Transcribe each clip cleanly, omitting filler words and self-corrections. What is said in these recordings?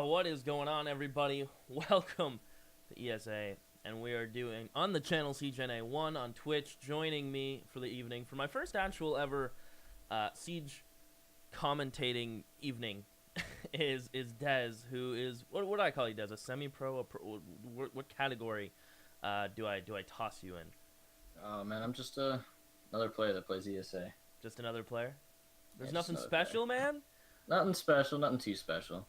What is going on, everybody? Welcome to ESA, and we are doing on the channel CGNA1 on Twitch. Joining me for the evening for my first actual ever Siege commentating evening is Dez, who is what do I call you, Dez? A semi-pro? What category do I toss you in? Oh man, I'm just another player that plays ESA. Just another player? There's Yeah, just nothing another special, player. man. Nothing special, nothing too special.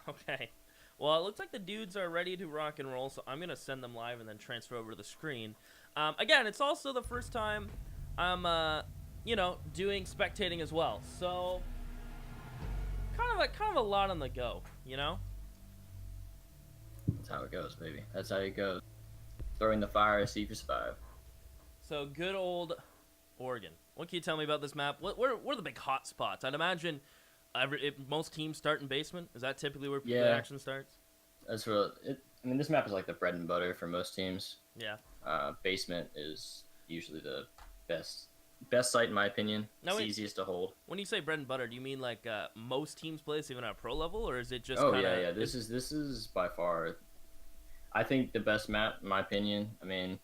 Okay. Well, it looks like the dudes are ready to rock and roll, so I'm going to send them live and then transfer over to the screen. Again, it's also the first time I'm, doing spectating as well. So, kind of a lot on the go, you know? That's how it goes, baby. That's how it goes. Throwing the fire, see if you survive. So, good old Oregon. What can you tell me about this map? What are the big hot spots? I'd imagine most teams start in basement. Is that typically where the action starts? That's real. I mean, this map is like the bread and butter for most teams. Yeah. Basement is usually the best site in my opinion. It's easiest to hold. When you say bread and butter, do you mean like most teams play this even at pro level, or is it just? Oh yeah. This is by far, I think, the best map in my opinion. I mean,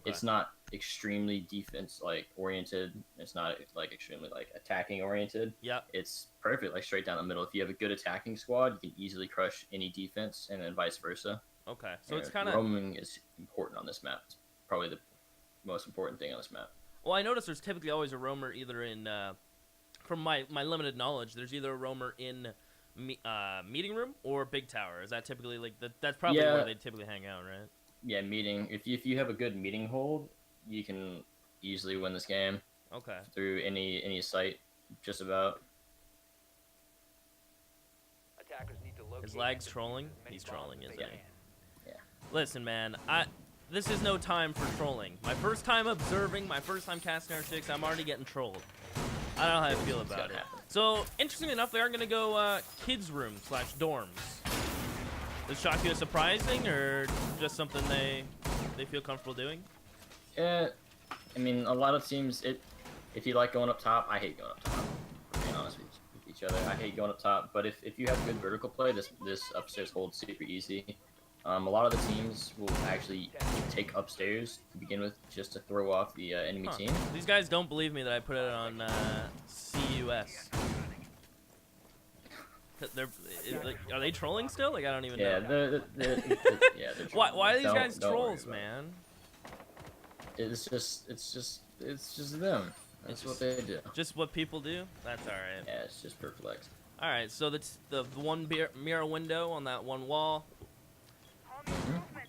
it's not extremely defense oriented. It's not like extremely attacking oriented. Yeah. It's perfect straight down the middle. If you have a good attacking squad, you can easily crush any defense, and then vice versa. Okay. So it's kind of roaming is important on this map. It's probably the most important thing on this map. Well, I notice there's typically always a roamer either in from my limited knowledge, there's either a roamer in meeting room or big tower. Is that typically that's probably where they typically hang out, right? Yeah, meeting. If you have a good meeting hold, you can easily win this game. Okay. Through any site, just about. Attackers need to locate. His lag's trolling. He's trolling, isn't he? Yeah. Listen, man. This is no time for trolling. My first time observing, my first time casting R6, I'm already getting trolled. I don't know how I feel about it. So, interestingly enough, they are going to go kids' room / dorms. Does shock you as surprising, or just something they feel comfortable doing? Yeah, I mean, a lot of teams, if you like going up top, I hate going up top. Being honest with each other, I hate going up top. But if you have good vertical play, this upstairs holds super easy. A lot of the teams will actually take upstairs to begin with, just to throw off the enemy team. These guys don't believe me that I put it on CUS. Are they trolling still? I don't even know. They're Why are these guys trolls, man? It's just them. That's what they do. Just what people do? That's alright. Yeah, it's just Perplexed. Alright, so that's the one mirror window on that one wall.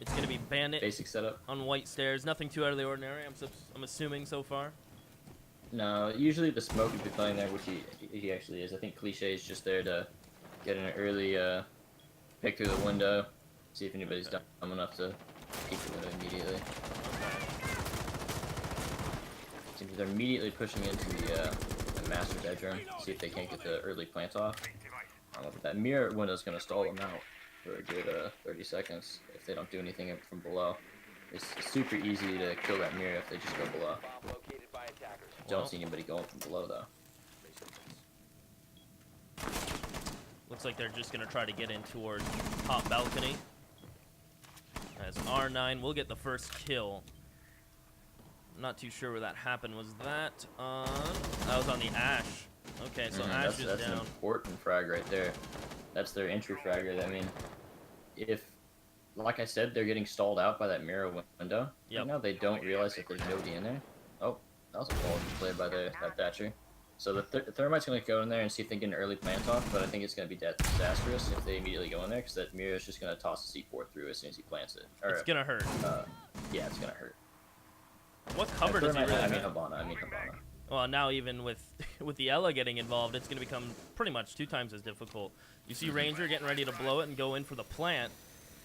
It's going to be Bandit. Basic setup. On white stairs. Nothing too out of the ordinary, I'm assuming so far. No, usually the smoke would be playing there, which he actually is. I think Cliche is just there to get an early pick through the window, see if anybody's dumb enough to peek the window immediately. Seems they're immediately pushing into the master bedroom, see if they can't get the early plant off. That mirror window is going to stall them out for a good 30 seconds if they don't do anything from below. It's super easy to kill that mirror if they just go below. Don't see anybody going from below though. Looks like they're just gonna try to get in towards top balcony. As R9 will get the first kill. I'm not too sure where that happened. Was that on? That was on the Ash. Okay, so Ash is that's down. An important frag right there. That's their entry fragger. I mean, if, like I said, they're getting stalled out by that mirror window. Yep. Right now they don't realize that there's nobody in there. Oh, that was a ball play by that Thatcher. So the Thermite's going to go in there and see if they can get an early plant off, but I think it's going to be disastrous if they immediately go in there, because that mirror is just going to toss the C4 through as soon as he plants it. Or, it's going to hurt. Yeah, it's going to hurt. What cover does he really have? I mean Habana. Well, now even with the Ella getting involved, it's going to become pretty much 2 times as difficult. You see Ranger getting ready to blow it and go in for the plant.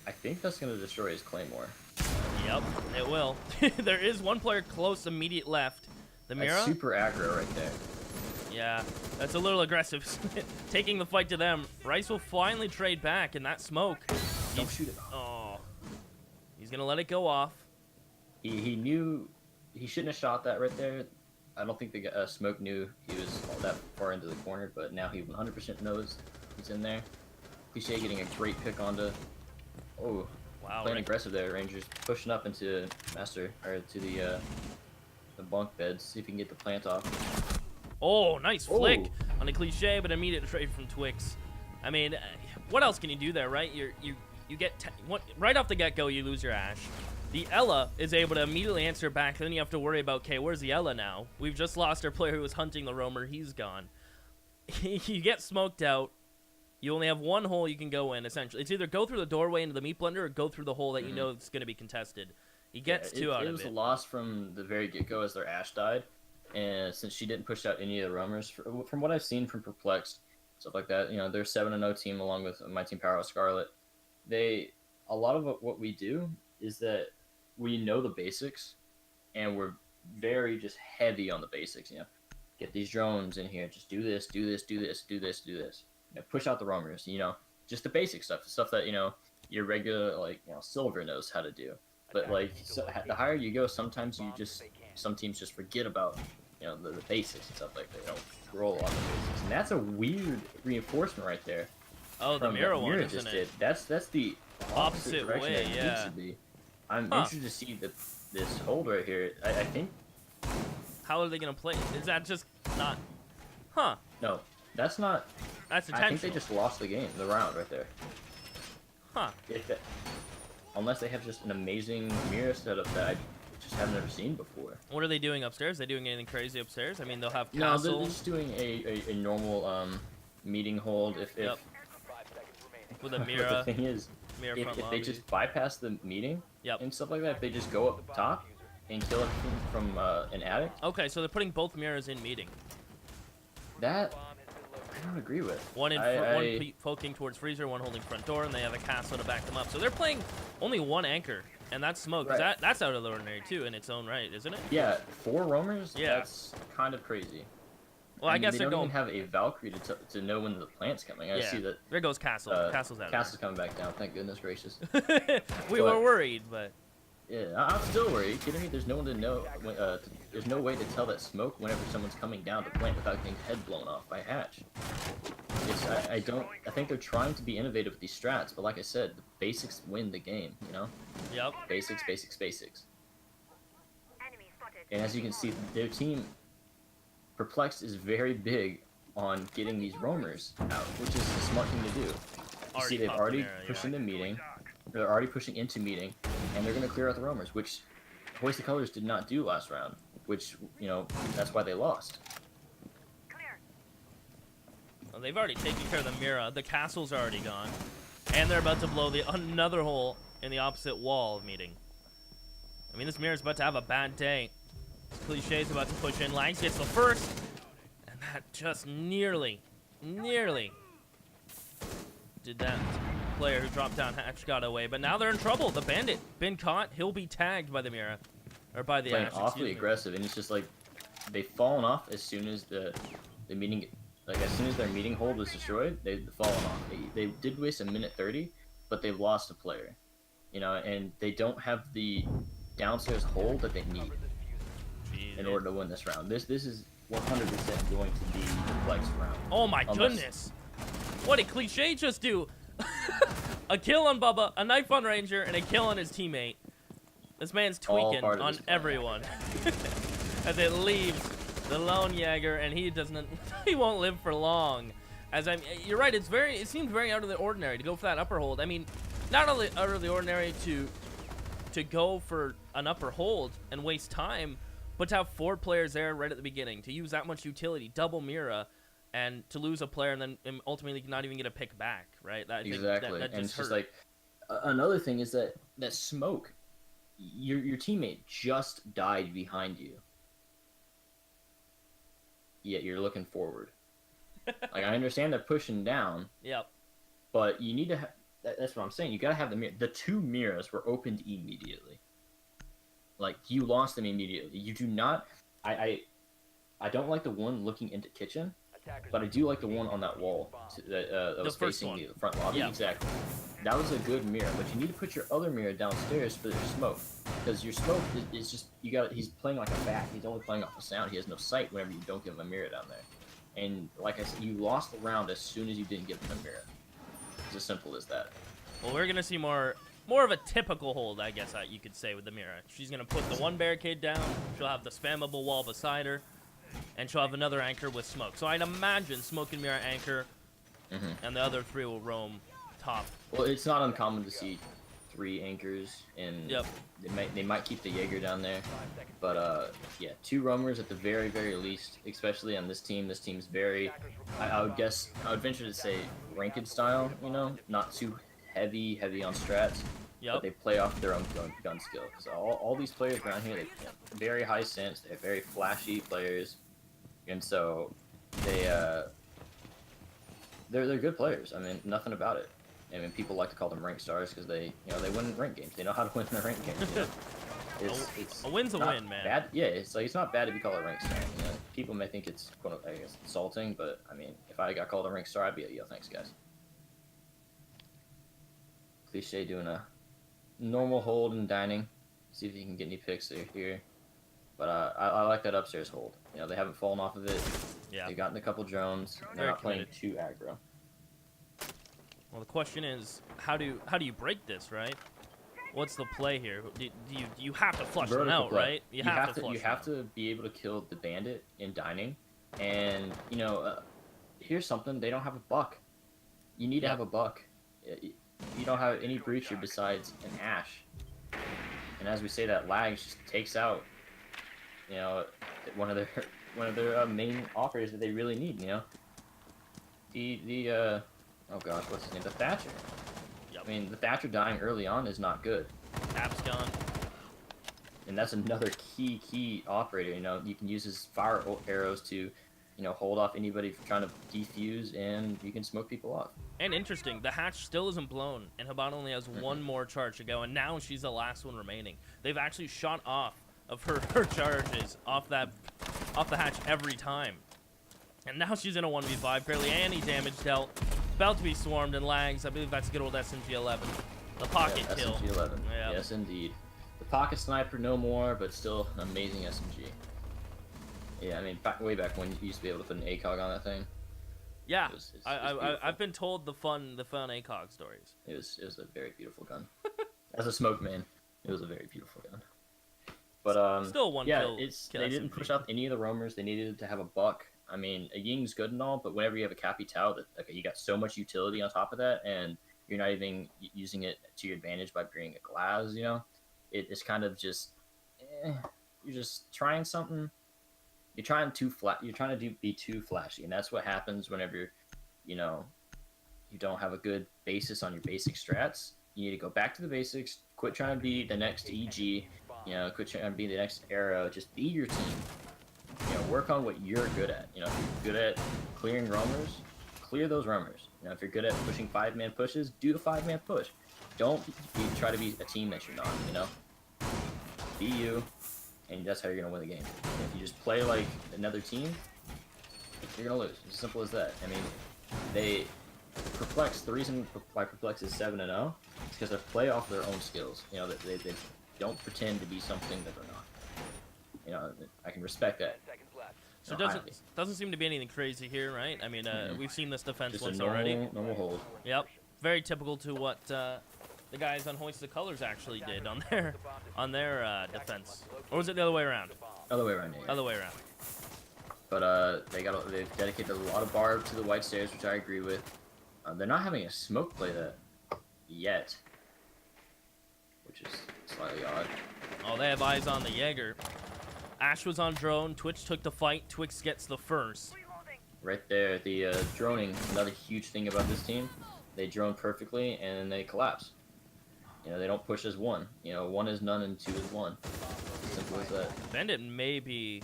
I think that's going to destroy his Claymore. Yep, it will. There is one player close, immediate left. The Mira? That's super aggro right there. Yeah, that's a little aggressive. Taking the fight to them. Rice will finally trade back in that smoke. Don't shoot it. Oh. He's going to let it go off. He knew he shouldn't have shot that right there. I don't think the Smoke knew he was that far into the corner, but now he 100% knows he's in there. Cliche getting a great pick onto. Oh, Wow. playing aggressive there. Rangers pushing up into Master or to the bunk beds. See if he can get the plant off. Oh, nice flick Oh. on a Cliche, but immediate trade from Twix. I mean, what else can you do there, right? You get right off the get-go, you lose your Ash. The Ella is able to immediately answer back. Then you have to worry about, okay, where's the Ella now? We've just lost our player who was hunting the roamer. He's gone. You get smoked out. You only have one hole you can go in, essentially. It's either go through the doorway into the meat blender or go through the hole that you know it's going to be contested. He gets two out of it. It was a loss from the very get-go as their Ash died. And since she didn't push out any of the roamers, from what I've seen from Perplexed, stuff like that, you know, they're 7-0 team along with my team Power Scarlet. A lot of what we do is that we know the basics, and we're very just heavy on the basics. You know, get these drones in here, just do this, do this, do this, do this, do this. You know, push out the roamers. You know, just the basic stuff, the stuff that your regular Silver knows how to do. But the higher you go, sometimes some teams just forget about the basics and stuff like that. They don't roll on the basics, and that's a weird reinforcement right there. Oh, the Mira one, isn't it? That's the Opposite direction way, it yeah. needs to be. I'm interested to see this hold right here. I think. How are they gonna play? Is that just not? Huh? No, that's not. That's I think they just lost the round right there. Huh? Unless they have just an amazing Mira setup that I just haven't ever seen before. What are they doing upstairs? Are they doing anything crazy upstairs? I mean, they'll have No, castles. they're just doing a normal meeting hold. If With a but Mira. the thing is, Mira if front they lobby. just bypass the meeting Yep. and stuff like that, if they just go up top and kill it from an attic, Okay, so they're putting both Miras in meeting. that I don't agree with. One poking towards freezer, one holding front door, and they have a castle to back them up. So they're playing only one anchor, and that's smoke. 'Cause Right. that's out of the ordinary too in its own right, isn't it? Yeah, 4 roamers. Yeah. That's kind of crazy. Well, I guess they they're don't going. even have a Valkyrie to know when the plant's coming. I Yeah. see that. There goes Castle. Castle's out. Castle's coming back down. Thank goodness gracious. We were worried, but Yeah, I'm still worried. Are you kidding me? There's no one to know. There's no way to tell that smoke whenever someone's coming down to plant without getting head blown off by Hatch. I think they're trying to be innovative with these strats, but like I said, the basics win the game. You know. Yep. Basics, basics, basics. And as you can see, their team, Perplexed, is very big on getting these roamers out, which is a smart thing to do. You see, they've already pushed into meeting. They're already pushing into meeting, and they're going to clear out the roamers, which Hoist the Colors did not do last round, which, that's why they lost. Well, they've already taken care of the Mira. The castle's already gone. And they're about to blow another hole in the opposite wall of meeting. I mean, this Mira's about to have a bad day. Cliché's about to push in. Langs gets the first. And that just nearly did that. Player who dropped down Hatch got away. But now they're in trouble. The Bandit been caught. He'll be tagged by the Mira. Or by the Playing Ash, awfully aggressive, and it's just like they've fallen off as soon as the meeting, as soon as their meeting hold was destroyed, they've fallen off. They did waste a minute 30, but they've lost a player, and they don't have the downstairs hold that they need in order to win this round. This is 100% going to be the flex round. Oh my goodness! What did Cliché just do? A kill on Bubba, a knife on Ranger, and a kill on his teammate. This man's tweaking on everyone. As it leaves the lone Jaeger, and he won't live for long. You're right. It seems very out of the ordinary to go for that upper hold. I mean, not only out of the ordinary to go for an upper hold and waste time, but to have 4 players there right at the beginning, to use that much utility, double Mira, and to lose a player and then ultimately not even get a pick back, right? Exactly. That and it's hurt. just like another thing is that smoke. Your teammate just died behind you, yet you're looking forward. Like, I understand they're pushing down. Yep. But you need to have. That's what I'm saying. You gotta have the Mira. The 2 Miras were opened immediately. Like, you lost them immediately. You do not. I don't like the one looking into kitchen, but I do like the one on that wall that was facing the front lobby. Yeah. Exactly. That was a good Mira, but you need to put your other Mira downstairs for your smoke, because your smoke is just he's playing like a bat. He's only playing off the sound. He has no sight whenever you don't give him a Mira down there. And like I said, you lost the round as soon as you didn't give him a Mira. It's as simple as that. Well, we're gonna see more of a typical hold, I guess you could say, with the Mira. She's gonna put the one barricade down. She'll have the spammable wall beside her, and she'll have another anchor with smoke. So I'd imagine smoke and Mira anchor, and the other 3 will roam top. Well, it's not uncommon to see 3 anchors, and Yep. they might keep the Jaeger down there, but yeah, 2 roamers at the very least, especially on this team. This team's very, I would venture to say ranked style, you know, not too heavy on strats, Yep. but they play off their own gun skill, because all these players around here, they have very high sense, they're very flashy players, and so they're good players. I mean, nothing about it. I mean, people like to call them ranked stars because they win rank games. They know how to win the rank games. You know? It's A win's a not win, man. Bad. Yeah, it's not bad to be called a ranked star. You know, people may think it's I guess insulting, but I mean, if I got called a ranked star, I'd be like, yo, thanks, guys. Cliche doing a normal hold and dining. See if you can get any picks here. But I like that upstairs hold. You know, they haven't fallen off of it. Yeah. They've gotten a couple drones. And they're Very not playing committed. too aggro. Well, the question is, how do you break this, right? What's the play here? Do you have to flush them Vertical out, play. right? You have to flush you them have out. to be able to kill the bandit in dining, and you know, here's something: they don't have a buck. You need to have a buck. You don't have any breacher besides an ash, and as we say, that lag just takes out, you know, one of their main offers that they really need. You know, oh gosh, what's his name? The Thatcher. Yep. I mean, the Thatcher dying early on is not good. Tap's gone. And that's another key operator. You know, you can use his fire arrows to, you know, hold off anybody trying to defuse, and you can smoke people off. And interesting, the hatch still isn't blown, and Haban only has one more charge to go, and now she's the last one remaining. They've actually shot off of her charges off the hatch every time. And now she's in a 1v5, barely any damage dealt. About to be swarmed and lags. I believe that's good old SMG-11. The pocket kill. SMG-11. Yeah. Yes, indeed. The pocket sniper, no more, but still an amazing SMG. Yeah, I mean, way back when you used to be able to put an ACOG on that thing. Yeah, It's I've been told the fun ACOG stories. It was a very beautiful gun. As a smoke man, it was a very beautiful gun. But Still one yeah, kill. They didn't push out any of the roamers. They needed to have a buck. I mean, a Ying's good and all, but whenever you have a Capitao, that you got so much utility on top of that, and you're not even using it to your advantage by bringing a glass. You know, it's kind of just you're just trying something. You're trying too flat. You're trying to be too flashy, and that's what happens whenever you don't have a good basis on your basic strats. You need to go back to the basics. Quit trying to be the next EG. You know, quit trying to be the next Arrow. Just be your team. You know, work on what you're good at. You know, if you're good at clearing roamers, clear those roamers. You know, if you're good at pushing 5-man pushes, do the 5-man push. Don't try to be a team that you're not. You know, be you, and that's how you're gonna win the game. And if you just play like another team, you're gonna lose. It's as simple as that. I mean, Perplexed. The reason why Perplexed is 7-0 is because they play off their own skills. You know, that they don't pretend to be something that they're not. You know, I can respect that. So it doesn't seem to be anything crazy here, right? I mean, we've seen this defense Just once a already. normal hold. Yep, very typical to what the guys on Hoist the Colors actually did on their defense. Or was it the other way around? Other way around. Yeah. Other way around. But they've dedicated a lot of barb to the white stairs, which I agree with. They're not having a smoke play that yet, which is slightly odd. Oh, they have eyes on the Jaeger. Ash was on drone. Twitch took the fight. Twix gets the first. Right there, the droning. Another huge thing about this team, they drone perfectly and then they collapse. You know, they don't push as one. You know, 1 is none and 2 is 1. Simple as that. Bandit may be...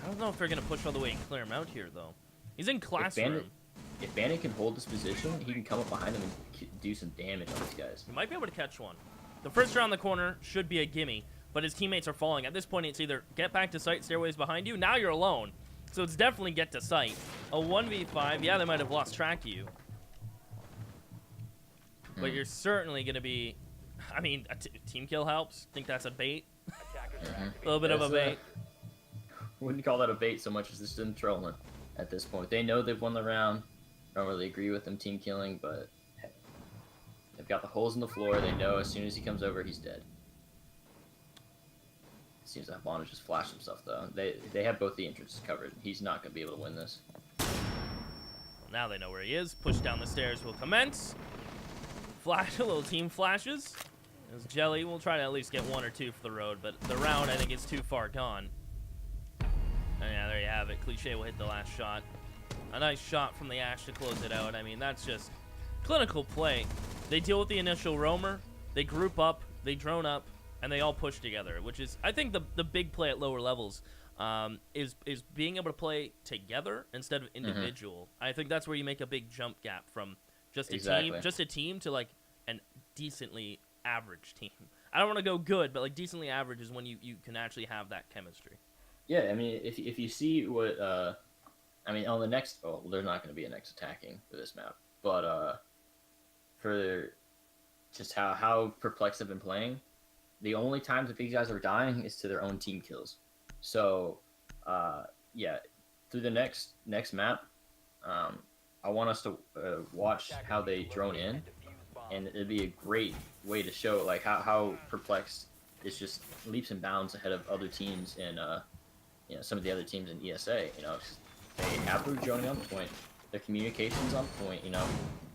I don't know if they're going to push all the way and clear him out here, though. He's in classroom. If Bandit can hold this position, he can come up behind him and do some damage on these guys. He might be able to catch one. The first around the corner should be a gimme, but his teammates are falling. At this point, it's either get back to site, stairways behind you. Now you're alone. So it's definitely get to site. A 1v5, yeah, they might have lost track of you. But you're certainly going to be... I mean, a team kill helps. Think that's a bait? A little bit of a bait. Wouldn't call that a bait so much as just them trolling at this point. They know they've won the round. I don't really agree with them team killing, but They've got the holes in the floor. They know as soon as he comes over, he's dead. It seems like Bond just flashed himself, though. They have both the entrances covered. He's not going to be able to win this. Well, now they know where he is. Push down the stairs will commence. Flash, a little team flashes. As Jelly will try to at least get 1 or 2 for the road, but the round, I think, is too far gone. And yeah, there you have it. Cliche will hit the last shot. A nice shot from the Ash to close it out. I mean, that's just clinical play. They deal with the initial roamer, they group up, they drone up, and they all push together, which is, I think, the big play at lower levels is being able to play together instead of individual. I think that's where you make a big jump gap from just a team to like an decently average team. I don't want to go good, but like decently average is when you can actually have that chemistry. Yeah, I mean, if you see what, I mean, on the next, oh, there's not going to be a next attacking for this map, but for just how Perplexed have been playing, the only times that these guys are dying is to their own team kills. So, yeah, through the next map, I want us to watch how they drone in, and it'd be a great way to show like how Perplexed is just leaps and bounds ahead of other teams in you know, some of the other teams in ESA. You know, they have their droning on point, their communications on point. You know,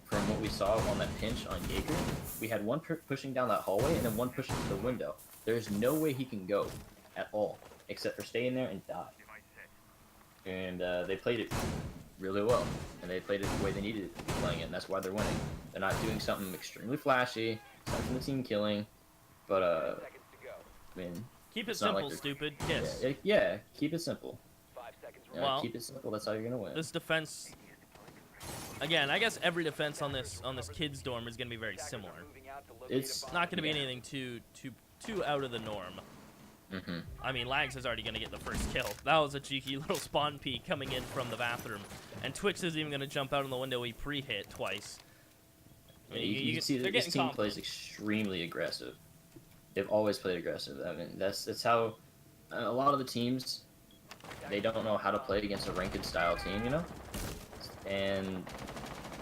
from what we saw on that pinch on Jaeger, we had one pushing down that hallway and then one pushing to the window. There's no way he can go at all except for stay in there and die. And they played it really well, and they played it the way they needed to be playing it, and that's why they're winning. They're not doing something extremely flashy, aside from the team killing, but I mean, Keep it simple, like stupid. Yes. Yeah, keep it simple. 5 seconds Yeah, well, keep it simple. That's how you're gonna win. This defense, again, I guess every defense on this kids dorm is gonna be very similar. It's not gonna be anything too out of the norm. I mean, Lags is already gonna get the first kill. That was a cheeky little spawn peek coming in from the bathroom, and Twix isn't even gonna jump out on the window. He pre-hit twice. I mean, you can see that this team plays extremely aggressive. They've always played aggressive. I mean, that's how a lot of the teams, they don't know how to play against a ranked style team, you know? And,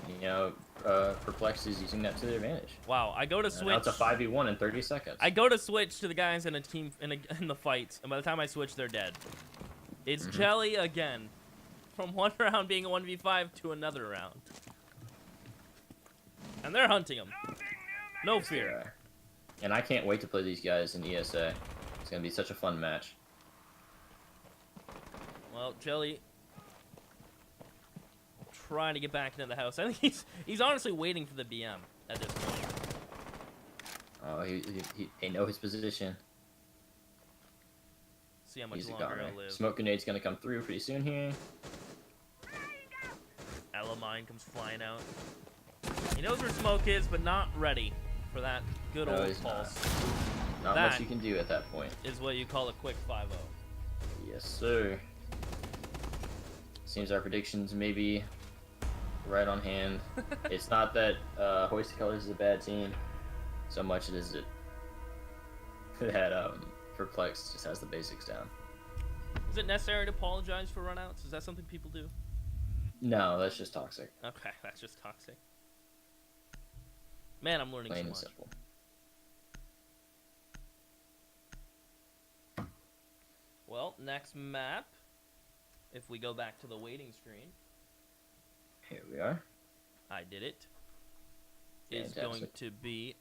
you know, Perplexed is using that to their advantage. Wow, I go to switch. Now it's a 5v1 in 30 seconds. I go to switch to the guys in a team in the fight, and by the time I switch, they're dead. It's Jelly again, from one round being a 1v5 to another round, and they're hunting him. No fear. Yeah. And I can't wait to play these guys in ESA. It's gonna be such a fun match. Well, Jelly trying to get back into the house. I think he's honestly waiting for the BM at this point. Oh, they know his position. See how much He's longer he'll live. Smoke grenade's gonna come through pretty soon here. Elamine comes flying out. He knows where Smoke is, but not ready for that good old pulse. Not much you can do at that point. Is what you call a quick 5-0. Yes, sir. Seems our predictions may be right on hand. It's not that Hoist Colors is a bad team, so much as it that Perplexed just has the basics down. Is it necessary to apologize for runouts? Is that something people do? No, that's just toxic. Okay, that's just toxic. Man, I'm learning Plain so and much. simple. Well, next map, if we go back to the waiting screen. Here we are. I did it. Is going to be,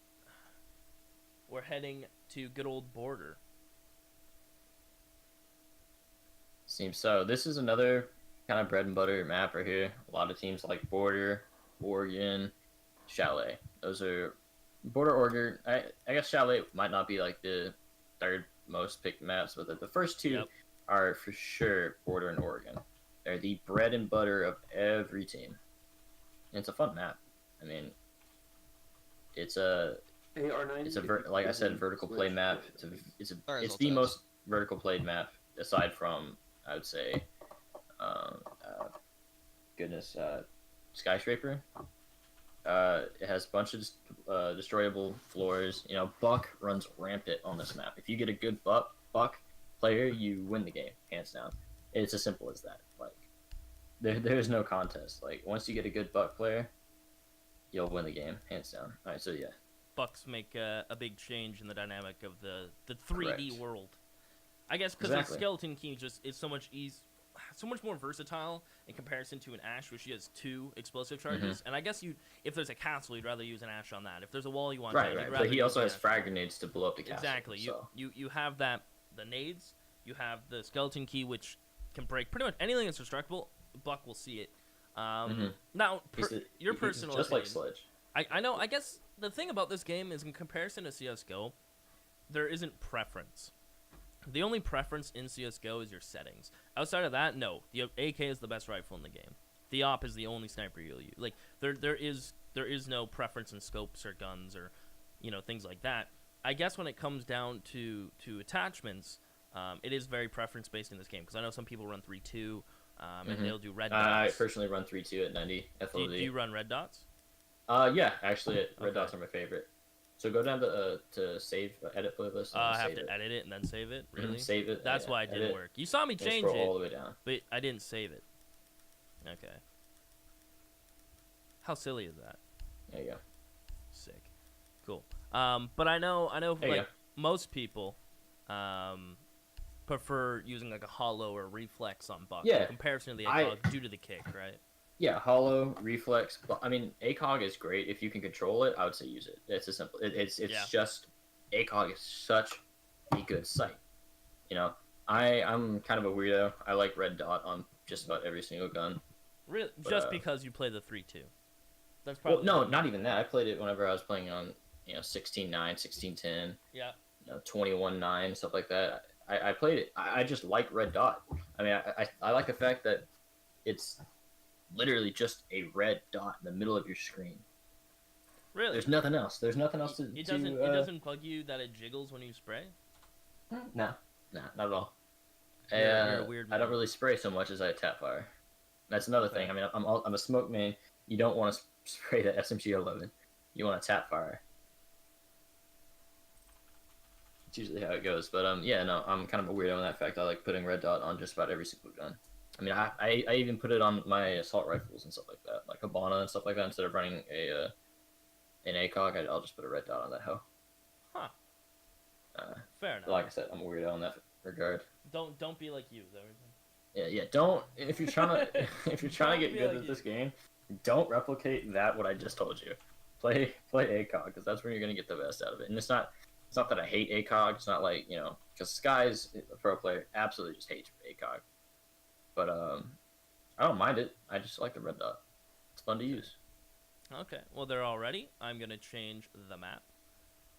we're heading to good old Border. Seems so. This is another kind of bread and butter map right here. A lot of teams like Border, Oregon, Chalet. Those are Border, Oregon. I guess Chalet might not be like the third most picked maps, but the first two are for sure Border and Oregon. They're the bread and butter of every team. And it's a fun map. I mean, it's like I said, vertical play map. It's the most vertical played map aside from, I would say, Skyscraper. It has a bunch of destroyable floors. You know, Buck runs rampant on this map. If you get a good Buck player, you win the game, hands down. It's as simple as that. Like, there's no contest. Like, once you get a good Buck player, you'll win the game, hands down. All right, so yeah. Bucks make a big change in the dynamic of the 3D Correct. world. I guess because Exactly. the skeleton key just is so much more versatile in comparison to an Ash, where she has 2 explosive charges. And I guess if there's a castle, you'd rather use an Ash on that. If there's a wall you want, Right, you'd right. rather But he use also an has Ash. frag grenades to blow up the castle. Exactly. So. You have the nades. You have the skeleton key, which can break pretty much anything that's destructible. Buck will see it. Now, your personal just like opinion, Sledge. I know. I guess the thing about this game is, in comparison to CS:GO, there isn't preference. The only preference in CS:GO is your settings. Outside of that, no. The AK is the best rifle in the game. The AWP is the only sniper you'll use. Like there is no preference in scopes or guns or things like that. I guess when it comes down to attachments, it is very preference based in this game, because I know some people run 3.2, and they'll do red dots. I personally run 3.2 at 90 FLD. Do you run red dots? Yeah, actually, red dots are my favorite. So go down to save edit playlist. I have to edit it and then save it. Really? Save it. That's why it didn't work. You saw me change scroll it, all the way down. but I didn't save it. Okay. How silly is that? There you go. Sick. Cool. But I know There you like go. most people prefer using like a hollow or reflex on Buck Yeah, in comparison to the ACOG due to the kick, right? Yeah, hollow, reflex. But I mean, ACOG is great if you can control it. I would say use it. It's as simple. It's just ACOG is such a good sight. I'm kind of a weirdo. I like red dot on just about every single gun. Really, But, just because you play the 3.2. That's probably Well, no, not even that. I played it whenever I was playing on 16.9, 16.10. Yeah. 21.9, stuff like that. I played it. I just like red dot. I mean, I like the fact that it's literally just a red dot in the middle of your screen. Really? There's nothing else. There's nothing else to. It doesn't bug you that it jiggles when you spray? No, not at all. You're a weird man. I don't really spray so much as I tap fire. That's another thing. I mean, I'm a smoke main. You don't want to spray the SMG-11. You want to tap fire. It's usually how it goes. But yeah, no, I'm kind of a weirdo in that fact. I like putting red dot on just about every single gun. I mean, I even put it on my assault rifles and stuff like that, like Habana and stuff like that. Instead of running an ACOG, I'll just put a red dot on that hoe. Huh. Fair enough. Like I said, I'm a weirdo in that regard. Don't be like you, though. Yeah. Don't if you're trying to get good at this game, don't replicate what I just told you. Play ACOG, because that's where you're gonna get the best out of it. And it's not that I hate ACOG. It's not like because Sky's a pro player absolutely just hates ACOG. But I don't mind it. I just like the red dot. It's fun to use. Okay. Well, they're all ready. I'm gonna change the map.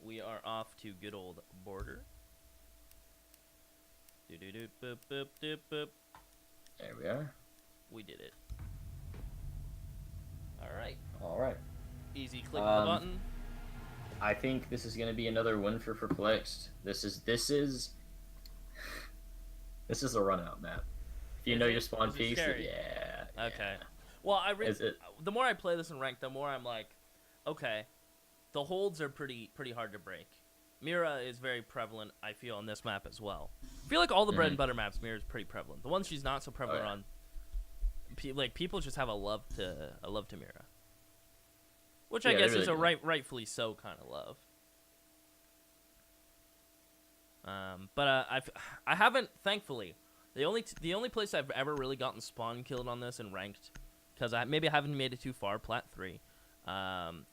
We are off to good old border. Boop, boop, boop, boop. There we are. We did it. Alright. All right. Easy click of the button. I think this is going to be another win for Perplexed. This is a run out map. If you know your spawn is it piece, scary? yeah. Okay. Well, Is it? the more I play this in ranked, the more I'm like, okay, the holds are pretty hard to break. Mira is very prevalent, I feel, on this map as well. I feel like all the bread and butter maps, Mira is pretty prevalent. The ones she's not so prevalent on, people just have a love to Mira, which I guess really is a do. rightfully so kind of love. But I haven't, thankfully. The only place I've ever really gotten spawn killed on this and ranked, because I haven't made it too far, Plat 3,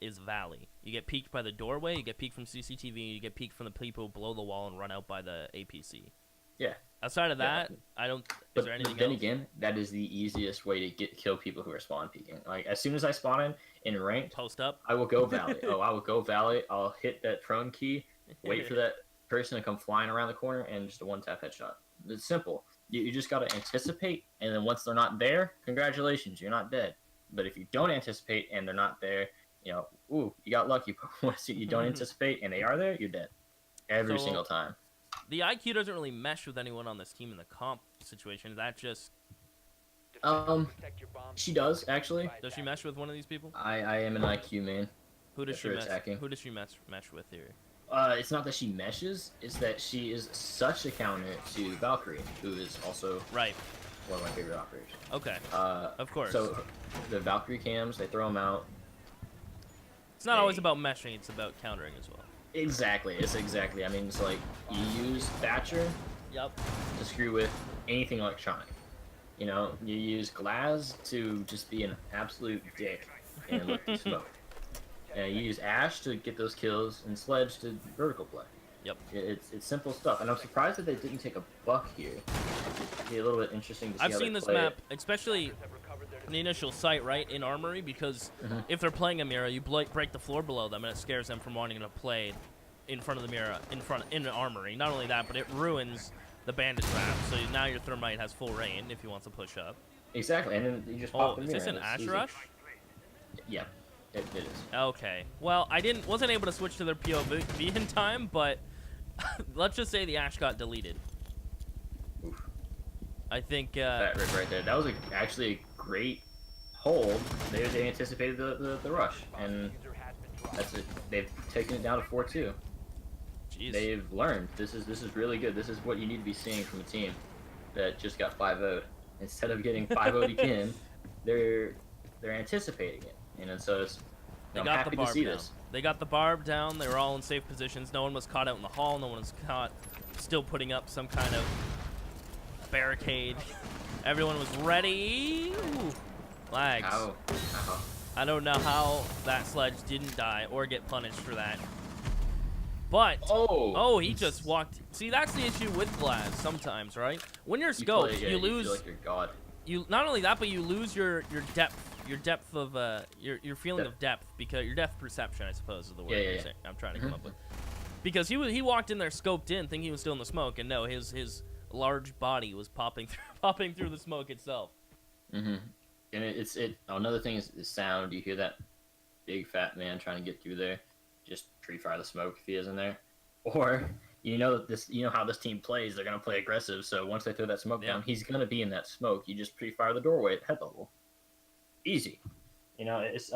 is Valley. You get peeked by the doorway, you get peeked from CCTV, you get peeked from the people below the wall and run out by the APC. Yeah. Outside of that, I don't. Is there anything then else? again, that is the easiest way to kill people who are spawn peeking. Like as soon as I spawn in ranked, Post up. I will go Valley. I will go Valley. I'll hit that prone key, wait for that person to come flying around the corner, and just a one-tap headshot. It's simple. You just got to anticipate, and then once they're not there, congratulations, you're not dead. But if you don't anticipate and they're not there, you got lucky. But once you don't anticipate and they are there, you're dead. Every single time. The IQ doesn't really mesh with anyone on this team in the comp situation. Is that just... She does, actually. Does she mesh with one of these people? I am an IQ man. Who does If she you're mesh? attacking. Who does she mesh with here? It's not that she meshes, it's that she is such a counter to Valkyrie, who is also Right. one of my favorite operators. Okay. Of course. So the Valkyrie cams, they throw them out. It's not always about meshing, it's about countering as well. Exactly. It's exactly. I mean, it's like you use Thatcher Yep. to screw with anything electronic. You know, you use Glass to just be an absolute dick and look to smoke. And you use Ash to get those kills, and Sledge to vertical play. Yep. It's simple stuff, and I'm surprised that they didn't take a buck here. It'd be a little bit interesting to see I've how seen they this play map, it. especially in the initial site, right, in Armory, because if they're playing a mirror, you break the floor below them, and it scares them from wanting to play in front of the mirror, in the Armory. Not only that, but it ruins the bandit trap, so now your Thermite has full reign if he wants to push up. Exactly, and then you just Oh, pop the is mirror. this an and it's Ash easy. rush? Yeah, it is. Okay. Well, I wasn't able to switch to their POV in time, but let's just say the Ash got deleted. Oof. I think. That rip right there. That was actually a great hold. They anticipated the rush, and that's it. They've taken it down to 4-2. Jeez. They've learned. This is really good. This is what you need to be seeing from a team that just got 5-0'd. Instead of getting 5-0'd again, they're anticipating it, and so it's. I'm happy to see this. They got the barb down. They were all in safe positions. No one was caught out in the hall. No one was caught still putting up some kind of barricade. Everyone was ready. Ooh. Lags. Ow. Ow. I don't know how that Sledge didn't die or get punished for that. But, oh, he just walked. See, that's the issue with Glass sometimes, right? When you're You scoped, play, yeah, you you lose. feel like you're God. You not only that, but you lose your depth of your feeling of depth, because your depth perception, I suppose, is the word Yeah. I'm trying to come up with. Because he walked in there scoped in, thinking he was still in the smoke, and no, his large body was popping through the smoke itself. And another thing is the sound. You hear that big fat man trying to get through there, just pre-fire the smoke if he is in there, or you know how this team plays. They're gonna play aggressive, so once they throw that smoke down, he's gonna be in that smoke. You just pre-fire the doorway at head level. Easy. You know, it's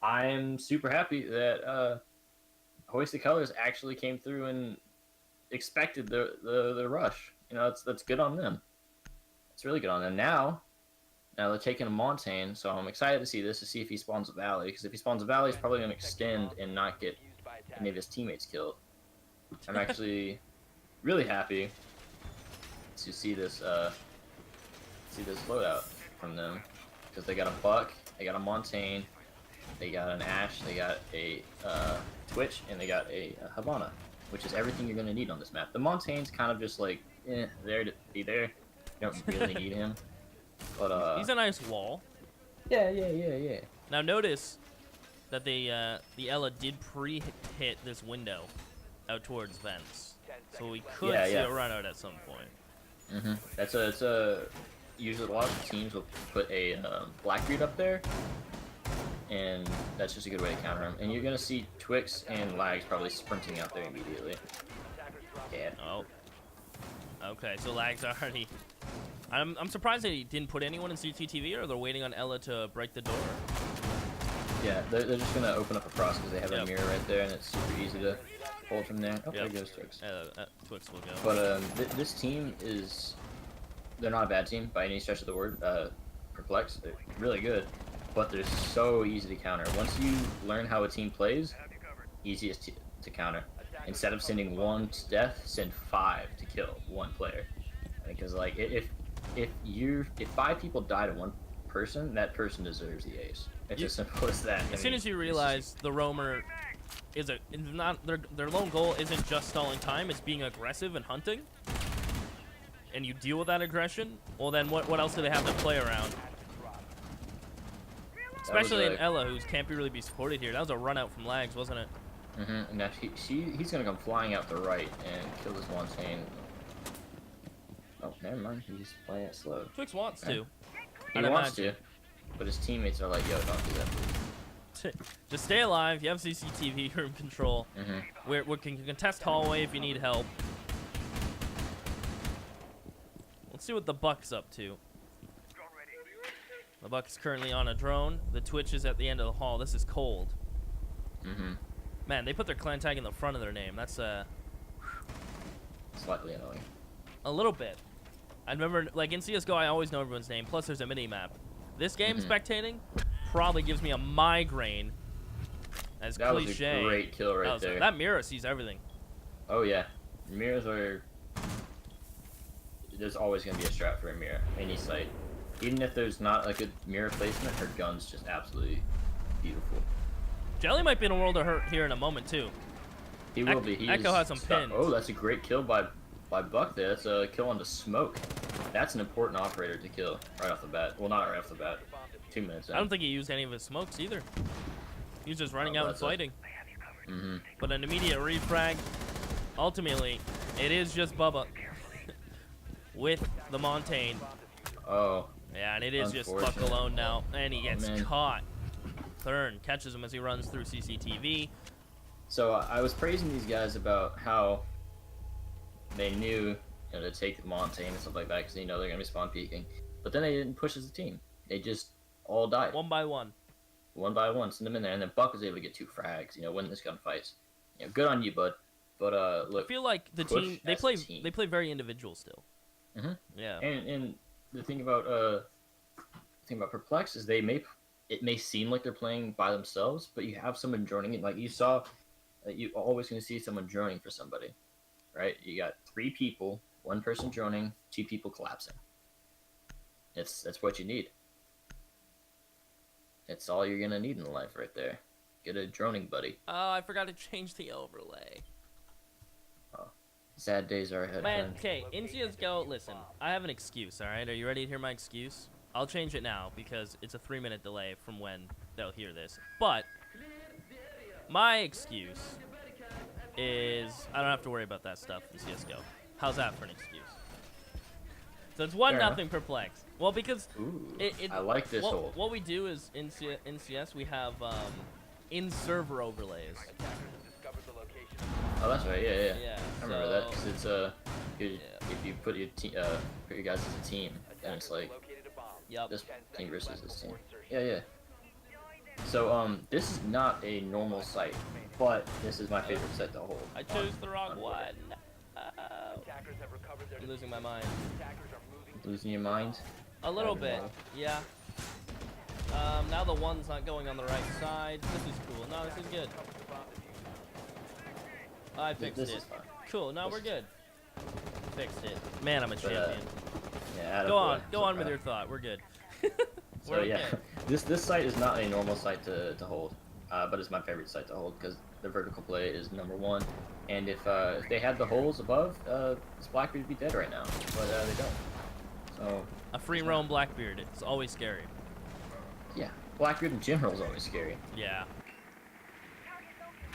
I'm super happy that Hoist the Colors actually came through and expected the rush. You know, that's good on them. It's really good on them. Now they're taking a Montaigne, so I'm excited to see this, to see if he spawns a Valley, because if he spawns a Valley, he's probably going to extend and not get any of his teammates killed. I'm actually really happy to see this loadout from them, because they got a Buck, they got a Montaigne, they got an Ash, they got a Twitch, and they got a Havana, which is everything you're going to need on this map. The Montaigne's kind of just like, there to be there. You don't really need him. But He's a nice wall. Yeah. Now notice that the Ella did pre-hit this window out towards vents, so we could see a run out at some point. That's usually a lot of teams will put a Blackbeard up there, and that's just a good way to counter him. And you're gonna see Twix and Lags probably sprinting out there immediately. Yeah. Oh. Okay, so Lags already. I'm surprised that he didn't put anyone in CCTV, or they're waiting on Ella to break the door. Yeah, they're just gonna open up a cross because they have a mirror right there, and it's super easy to hold from there. Oh, there goes Twix. Twix will go. But this team they're not a bad team by any stretch of the word. Perplexed, they're really good, but they're so easy to counter. Once you learn how a team plays, easiest to counter. Instead of sending one to death, send 5 to kill one player. Because like if 5 people die to one person, that person deserves the ace. It's as simple as that. As soon as you realize the roamer is not their lone goal isn't just stalling time, it's being aggressive and hunting, and you deal with that aggression, well then what else do they have to play around? Especially in Ella, who can't really be supported here. That was a run out from Lags, wasn't it? And now he's gonna come flying out the right and kill this Montaigne. Oh, never mind. He's playing it slow. Twix wants to. He wants to, but his teammates are like, "Yo, don't do that, please." Just stay alive. You have CCTV room control. We can contest hallway if you need help. Let's see what the Buck's up to. The Buck is currently on a drone. The Twitch is at the end of the hall. This is cold. Man, they put their clan tag in the front of their name. That's slightly annoying. A little bit. I remember, like in CS:GO, I always know everyone's name. Plus, there's a mini map. This game spectating probably gives me a migraine As That cliche. was a great kill right there. That mirror sees everything. Oh yeah, mirrors are. There's always gonna be a strat for a mirror, any site. Even if there's not a good mirror placement, her gun's just absolutely beautiful. Jelly might be in a world of hurt here in a moment too. He will be. He Echo is has some stuck. pins. Oh, that's a great kill by Buck there. That's a kill on the smoke. That's an important operator to kill right off the bat. Well, not right off the bat. 2 minutes in. I don't think he used any of his smokes either. He was just running out and fighting. But an immediate refrag. Ultimately, it is just Bubba with the Montaigne. Oh. Yeah, and it is just Buck alone now, and he gets caught. Thurn catches him as he runs through CCTV. So I was praising these guys about how they knew, to take the Montaigne and stuff like that because they're gonna be spawn peeking. But then they didn't push as a team. They just all died. One by one. One by one, send them in there, and then Buck was able to get 2 frags. Win this gunfights. Good on you, bud. But look, I feel like the team they play very individual still. Yeah. And the thing about Perplexed is it may seem like they're playing by themselves, but you have someone joining in. Like you saw, you always going to see someone droning for somebody, right? You got 3 people, 1 person droning, 2 people collapsing. That's what you need. That's all you're gonna need in life right there. Get a droning buddy. Oh, I forgot to change the overlay. Oh, sad days are ahead. Man, okay, in CSGO, listen, I have an excuse, alright? Are you ready to hear my excuse? I'll change it now because it's a 3-minute delay from when they'll hear this. But my excuse is I don't have to worry about that stuff in CSGO. How's that for an excuse? So it's 1-0 Perplexed. Well, because I like this hold. What we do is in CS we have in-server overlays. Oh, that's right. Yeah. Yeah, I remember that because it's if you put your guys as a team, and it's like this team versus this team. Yeah. So this is not a normal site, but this is my favorite site to hold. I chose the wrong one. I'm losing my mind. Losing your mind? A little bit, yeah. Now the one's not going on the right side. This is cool. No, this is good. I fixed it. Cool. Now we're good. Fixed it. Man, I'm a champion. Yeah. Go on with your thought. We're good. So yeah, this site is not a normal site to hold, but it's my favorite site to hold because the vertical play is #1. And if they had the holes above, this Blackbeard would be dead right now, but they don't. So a free roam Blackbeard. It's always scary. Yeah, Blackbeard in general is always scary. Yeah.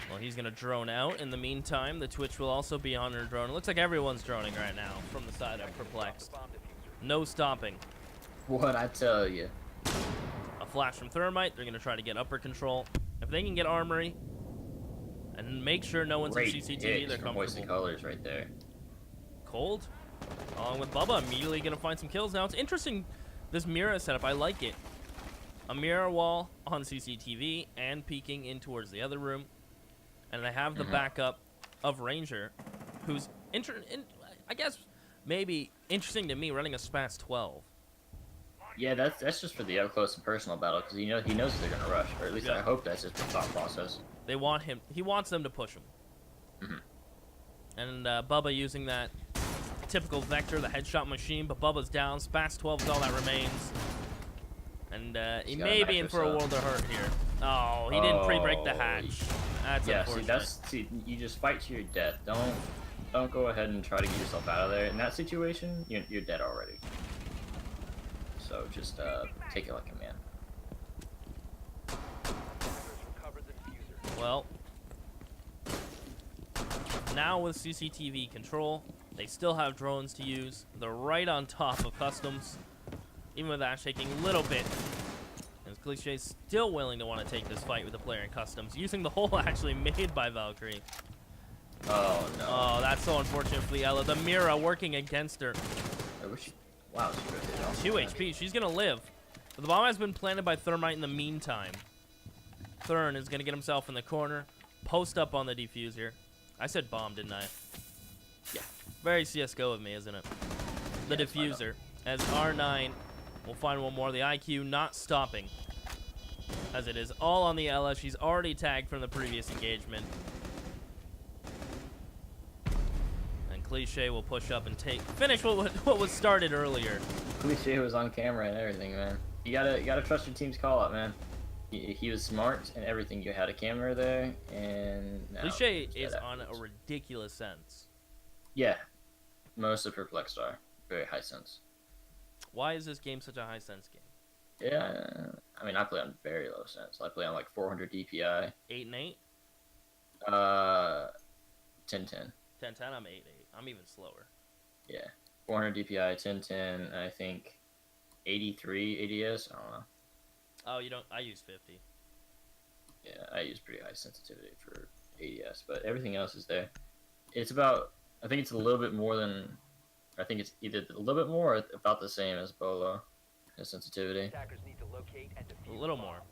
Well, he's gonna drone out. In the meantime, the Twitch will also be on her drone. It looks like everyone's droning right now from the side of Perplexed. No stopping. What I tell you. A flash from Thermite. They're gonna try to get upper control. If they can get armory and make sure no one's in CCTV, they're comfortable. Hoist colors right there. Cold, along with Bubba, immediately gonna find some kills. Now it's interesting, this mirror setup. I like it. A mirror wall on CCTV and peeking in towards the other room, and they have the backup of Ranger, who's I guess maybe interesting to me, running a SPAS 12. Yeah, that's just for the up close and personal battle because he knows they're gonna rush, or at least I hope that's just the thought process. They want him. He wants them to push him. And Bubba using that typical vector, the headshot machine, but Bubba's down. SPAS 12 is all that remains. And he may be in for a world of hurt here. Oh, he didn't pre-break the hatch. That's unfortunate. See, you just fight to your death. Don't go ahead and try to get yourself out of there. In that situation, you're dead already. So just take it like a man. Well, now with CCTV control, they still have drones to use. They're right on top of customs, even with that shaking a little bit. And Cliché's still willing to want to take this fight with the player in customs, using the hole actually made by Valkyrie. Oh no. Oh, that's so unfortunate for Ella. The Mira working against her. I wish. Wow, she 2 HP. She's gonna live. But the bomb has been planted by Thermite in the meantime. Thurn is gonna get himself in the corner, post up on the diffuser. I said bomb, didn't I? Yeah. Very CS:GO of me, isn't it? The diffuser, as R9 will find one more. The IQ not stopping. as it is all on the Ella. She's already tagged from the previous engagement. And Cliche will push up and finish what was started earlier. Cliche was on camera and everything, man. You gotta trust your team's call up, man. He was smart and everything. You had a camera there, and now Cliche is on a ridiculous sense. Yeah, most of Perplexed are very high sense. Why is this game such a high sense game? Yeah, I mean, I play on very low sense. I play on like 400 DPI. 8 and 8. 1010. 1010. I'm 8 8. I'm even slower. Yeah, 400 DPI, 1010. I think 83 ADS. I don't know. Oh, you don't? I use 50. Yeah, I use pretty high sensitivity for ADS, but everything else is there. It's about, I think it's a little bit more than, I think it's either a little bit more or about the same as Bolo, his sensitivity. Attackers need to locate and A defuse little the more. bomb.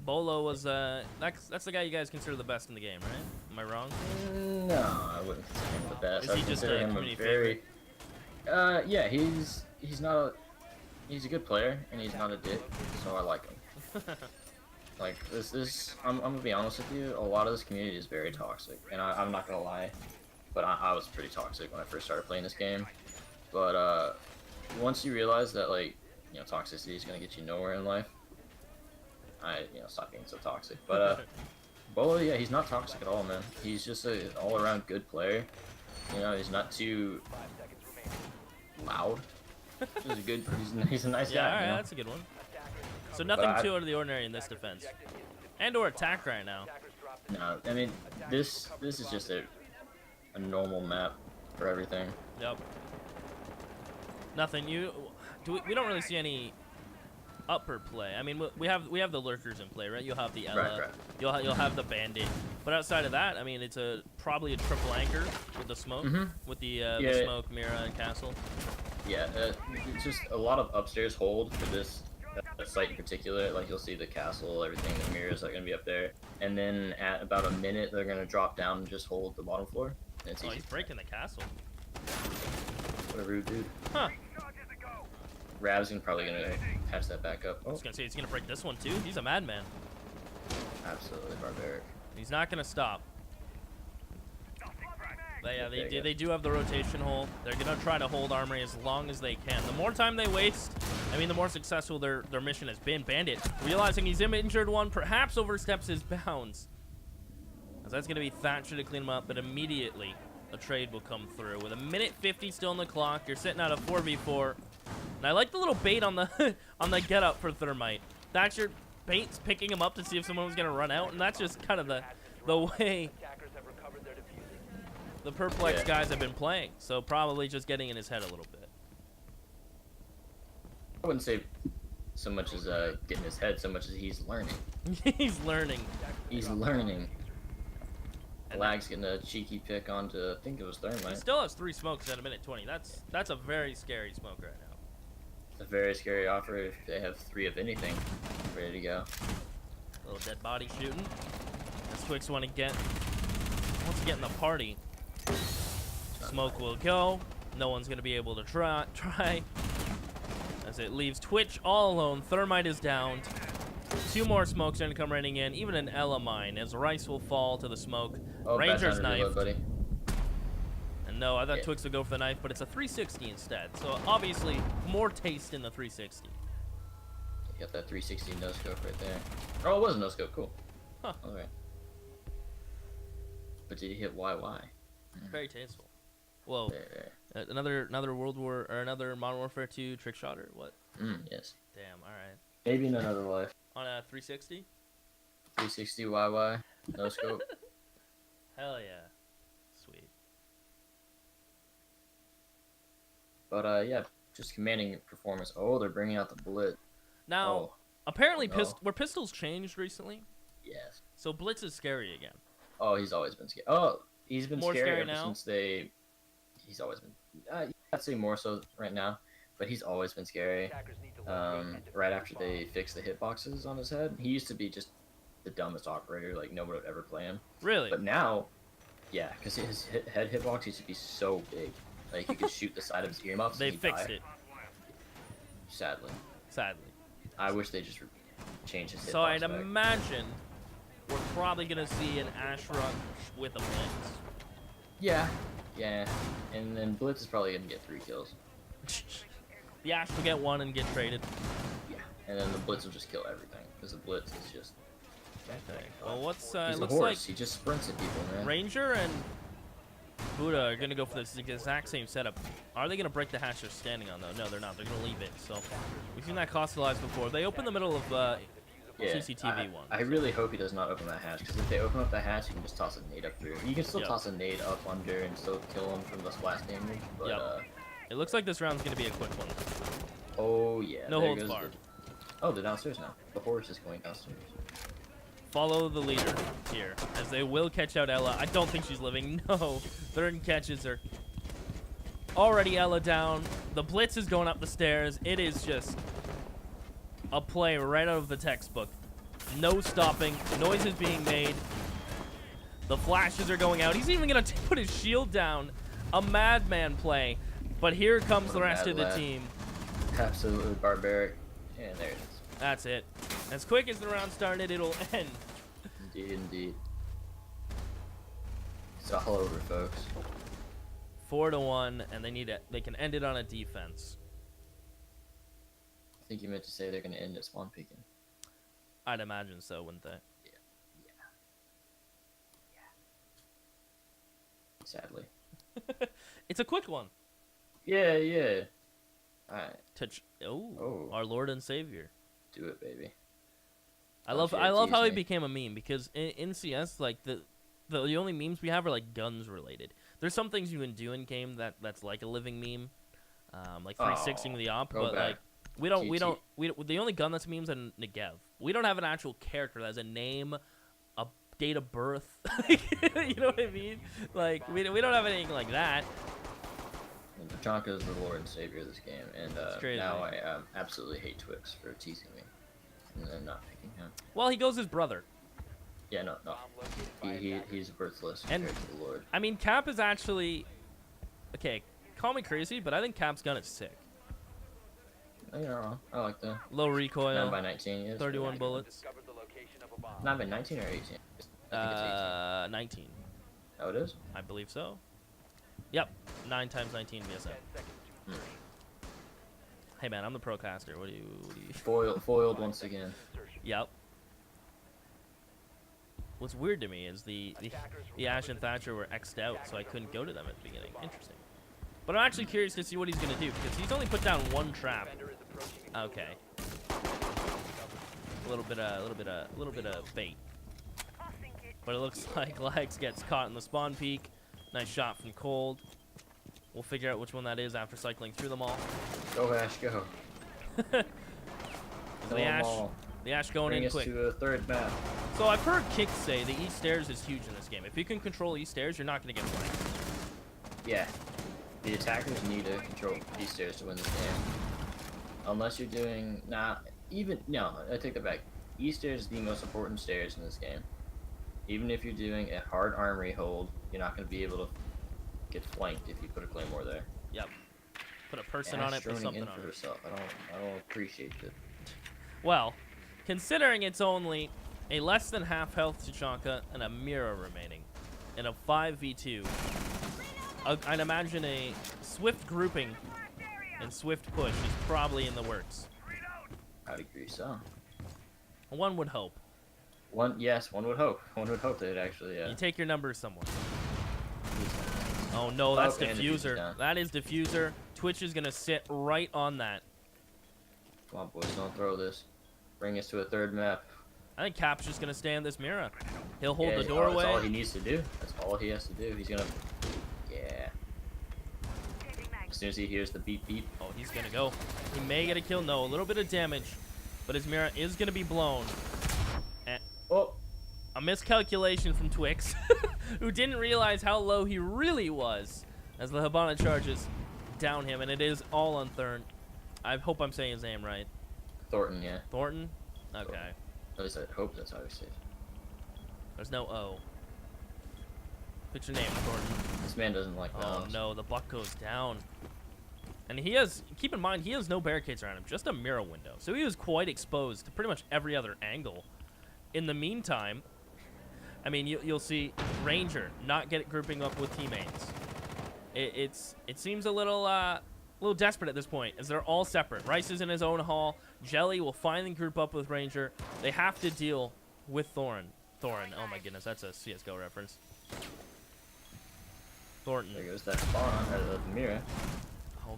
Bolo was that's the guy you guys consider the best in the game, right? Am I wrong? No, I wouldn't consider him the best. Is I he would just consider a him community very, yeah, he's not a, he's a good player and he's not a dick, so I like him. Like I'm gonna be honest with you. A lot of this community is very toxic, and I'm not gonna lie, but I was pretty toxic when I first started playing this game. But once you realize that, like, you know, toxicity is gonna get you nowhere in life, I stop being so toxic. But Bolo, yeah, he's not toxic at all, man. He's just an all-around good player. You know, he's not too 5 seconds remaining. loud. He's a good. He's a nice Yeah, guy. all right, you know? that's a good one. Attackers So recovered. nothing But too out of the ordinary in this defense, and/or attack right now. Attackers dropped the No, I mean this is just a normal map for everything. Yep. Nothing. We don't really see any upper play. I mean, we have the lurkers in play, right? You'll have the Ella. Right. You'll have the bandit. But outside of that, I mean, it's probably a triple anchor with the smoke, with the Yeah. smoke, Mira, and castle. Yeah, it's just a lot of upstairs hold for this site in particular. Like, you'll see the castle, everything, the mirrors are gonna be up there, and then at about a minute they're gonna drop down and just hold the bottom floor. And it's Oh, easy. he's breaking the castle. What a rude dude. Huh. Rav's probably gonna patch that back up. I Oh, was gonna say he's gonna break this one too. He's a madman. absolutely barbaric. He's not gonna stop. But yeah, There you go. they do have the rotation hold. They're gonna try to hold Armory as long as they can. The more time they waste, I mean, the more successful their mission has been. Bandit, realizing he's an injured one, perhaps oversteps his bounds. As that's gonna be Thatcher to clean him up, but immediately a trade will come through. With a minute 50 still on the clock, you're sitting at a 4v4. And I like the little bait on the on the get up for Thermite. Thatcher baits picking him up to see if someone was gonna run out, and that's just kind of the way Attackers have recovered their diffuser. the Perplexed Yeah. guys have been playing. So probably just getting in his head a little bit. I wouldn't say so much as getting his head, so much as he's learning. He's learning. He's learning. And Lag's getting a cheeky pick onto, I think it was He Thermite. still has 3 smokes at a minute 20. That's a very scary smoke right now. It's a very scary offer if they have 3 of anything ready to go. Little dead body shooting. As Twix wants to get in the party. Smoke will go. No one's gonna be able to try. As it leaves Twitch all alone. Thermite is downed. 2 more smokes are gonna come raining in. Even an Ella mine as Rice will fall to the smoke. Oh, Ranger's bad time to reload, knife. buddy. And no, I thought Yeah. Twix would go for the knife, but it's a 360 instead. So obviously more taste in the 360. You got that 360 no scope right there. Oh, it was a no scope. Cool. Huh. Okay. But did he hit YY? Very tasteful. Whoa. There. Another World War or another Modern Warfare 2 trick shot or what? Yes. Damn. All right. Maybe in another life. On a 360. 360 YY no scope. Hell yeah. Sweet. But yeah, just commanding performance. Oh, they're bringing out the Blitz. Now, Oh, apparently, no. were pistols changed recently? yes. So Blitz is scary again. Oh, he's always been scary. Oh, he's been More scary scary ever now? since he's always been. I'd say more so right now, but he's always been scary. Attackers need to locate and defuse Right the after bomb. they fixed the hitboxes on his head, he used to be just the dumbest operator. Like, no one would ever play him. Really? But now, yeah, because his head hitbox used to be so big, like you could shoot the side of his earmuffs. They and he'd fixed die. it, Sadly, sadly. I wish they just change his So hitbox I'd back. imagine we're probably gonna see an Ash rush with a Blitz. Yeah, yeah, and then Blitz is probably gonna get 3 kills. The Ash will get 1 and get traded. Yeah, and then the Blitz will just kill everything because the Blitz is just. Okay. Well, what's He's it a looks horse. like He just sprints at people, man. Ranger and Buddha are gonna go for this exact same setup. Are they gonna break the hatch they're standing on though? No, they're not. They're gonna leave it. So we've seen that cost lives before. They open the middle of CCTV one. I really hope he does not open that hatch because if they open up that hatch, you can just toss a nade up through. You can still Yep. toss a nade up under and still kill him from the splash damage. But Yep. It looks like this round's gonna be a quick one. oh yeah, No there holds goes barred. Oh, they're downstairs now. The horse is going downstairs. Follow the leader here, as they will catch out Ella. I don't think she's living. No, third catches her. Already Ella down. The Blitz is going up the stairs. It is just a play right out of the textbook. No stopping. Noise is being made. The flashes are going out. He's even going to put his shield down. A madman play. But here comes What the a rest mad of the lad. team. Absolutely barbaric. And there it is. That's it. As quick as the round started, it'll end. Indeed, indeed. It's all over, folks. 4-1, and they can end it on a defense. I think you meant to say they're going to end at spawn peeking. I'd imagine so, wouldn't they? Sadly. It's a quick one. Yeah, yeah. Alright, Oh, our Lord and Savior. do it, baby. I love shit, how he tease me. became a meme because in CS like the only memes we have are like guns related. There's some things you can do in game that's like a living meme, like 360ing the op, go but back. like we don't GT. the only gun that's memes are Negev. We don't have an actual character that has a name, a date of birth. You know what I mean? Like we don't have anything like that. And Tachanka is the Lord and Savior of this game, and crazy. now I absolutely hate Twix for teasing me and then not picking him. Well, he goes his brother. Yeah, no. Bomb located by attackers. He's worthless And- compared to the Lord. I mean, Cap is actually okay. Call me crazy, but I think Cap's gun is sick. No, you're not wrong. I like the Low 9 recoil, by 19. Yes, 31 right. bullets. Discovered the location of a bomb. 9 by 19 or 18? I think it's 19. 18. Oh, it is? I believe so. Yep, 9 times 19 VSM. 10 seconds to Hmm. Hey man, I'm the procaster. What do you? Foiled once again. insertion. Yep. What's weird to me is the Ash and Thatcher were X'd out, so I couldn't go to them at the beginning. Interesting. But I'm actually curious to see what he's gonna do because he's only put down one trap. Defender is approaching. Okay. A little bit of bait. But it looks like Legs gets caught in the spawn peak. Nice shot from Cold. We'll figure out which one that is after cycling through them all. Go, Ash, go. Kill The 'em Ash, all. the Ash going Bring in us quick. to a third map. So I've heard Kicks say the East Stairs is huge in this game. If you can control East Stairs, you're not going to get flanked. Yeah. The attackers need to control these stairs to win this game. Unless you're doing... No, I take that back. East stairs is the most important stairs in this game. Even if you're doing a hard armory hold, you're not going to be able to get flanked if you put a claymore there. Yep. Put a person Ash on it, put droning something in on for it. herself. I don't appreciate it. Well, considering it's only a less than half health Tachanka and a Mira remaining in a 5v2, I'd imagine a swift grouping and swift push is probably in the works. I'd agree so. One would hope. One would hope. One would hope they'd actually, You take your numbers somewhere. Oh no, that's Okay, and the Diffuser's Diffuser. down. That is Diffuser. Twitch is gonna sit right on that. Come on, boys, don't throw this. Bring us to a third map. I think Cap's just gonna stay in this Mira. He'll hold Yeah, the That's all doorway. he needs to do. That's all he has to do. He's gonna... Yeah. As soon as he hears the beep beep. Oh, he's gonna go. He may get a kill. No, a little bit of damage, but his Mira is gonna be blown. And Oh! a miscalculation from Twix, who didn't realize how low he really was as the Hibana charges down him, and it is all on Thorn. I hope I'm saying his name right. Thornton, yeah. Thornton? Okay. At least I hope that's how he says it. There's no O. What's your name, Thornton? This man doesn't like Oh balance. no, the buck goes down. And he has, keep in mind, he has no barricades around him, just a mirror window. So he was quite exposed to pretty much every other angle. In the meantime, I mean, you'll see Ranger not grouping up with teammates. It seems a little desperate at this point, as they're all separate. Rice is in his own hall. Jelly will finally group up with Ranger. They have to deal with Thorin. Oh my goodness, that's a CSGO reference. Thornton. There goes that spawn, or the mirror.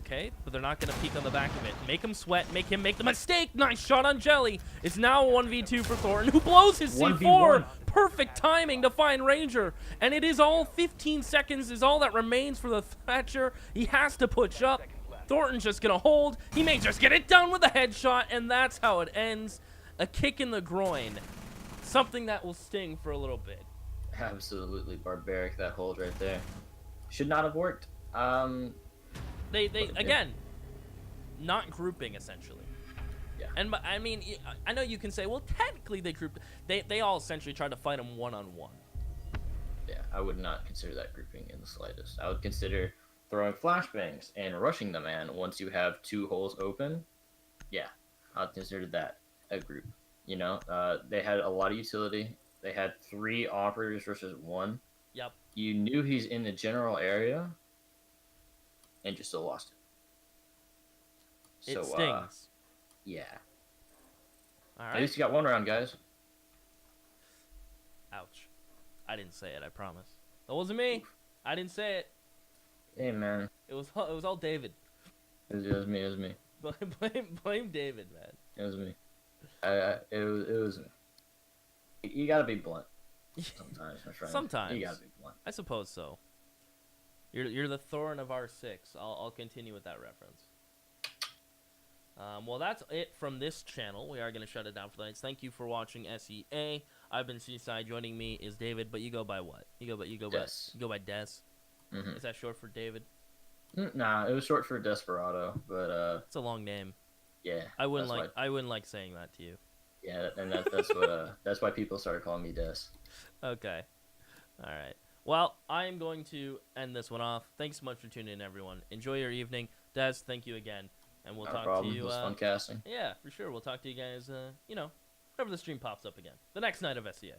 Okay, but they're not going to peek on the back of it. Make him sweat. Make him make the mistake. Nice shot on Jelly. It's now a 1v2 for Thornton, who blows his C4. 1v1. Perfect timing to find Ranger. And it is all 15 seconds is all that remains for the Thatcher. He has to push up. Thornton's just going to hold. He may just get it done with a headshot, and that's how it ends. A kick in the groin. Something that will sting for a little bit. Absolutely barbaric, that hold right there. Should not have worked. They again, not grouping essentially. Yeah. And I mean, I know you can say, well, technically they grouped. They all essentially tried to fight him one-on-one. Yeah, I would not consider that grouping in the slightest. I would consider throwing flashbangs and rushing the man once you have 2 holes open. Yeah, I'd consider that a group. You know, they had a lot of utility. They had 3 operators versus 1. Yep. You knew he's in the general area, and you still lost it. It stings. Yeah. All At right. least you got 1 round, guys. Ouch. I didn't say it. I promise. That wasn't me. I didn't say it. Hey, man. It was all David. It was me. It was me. Blame David, man. It was me. It was me. You gotta be blunt. Sometimes, my friend. Sometimes. You gotta be blunt. I suppose so. You're the Thorin of R6. I'll continue with that reference. Well, that's it from this channel. We are going to shut it down for the night. Thank you for watching SEA. I've been Seaside. Joining me is David, but you go by what? You go by Des. Mm-hmm. Is that short for David? Nah, it was short for Desperado, but It's a long name. yeah. I wouldn't like saying that to you. Yeah, and that's what that's why people started calling me Des. Okay. All right. Well, I'm going to end this one off. Thanks so much for tuning in, everyone. Enjoy your evening. Des, thank you again. And we'll No talk problem. to you. It was fun casting. Yeah, for sure. We'll talk to you guys, whenever the stream pops up again. The next night of SEA.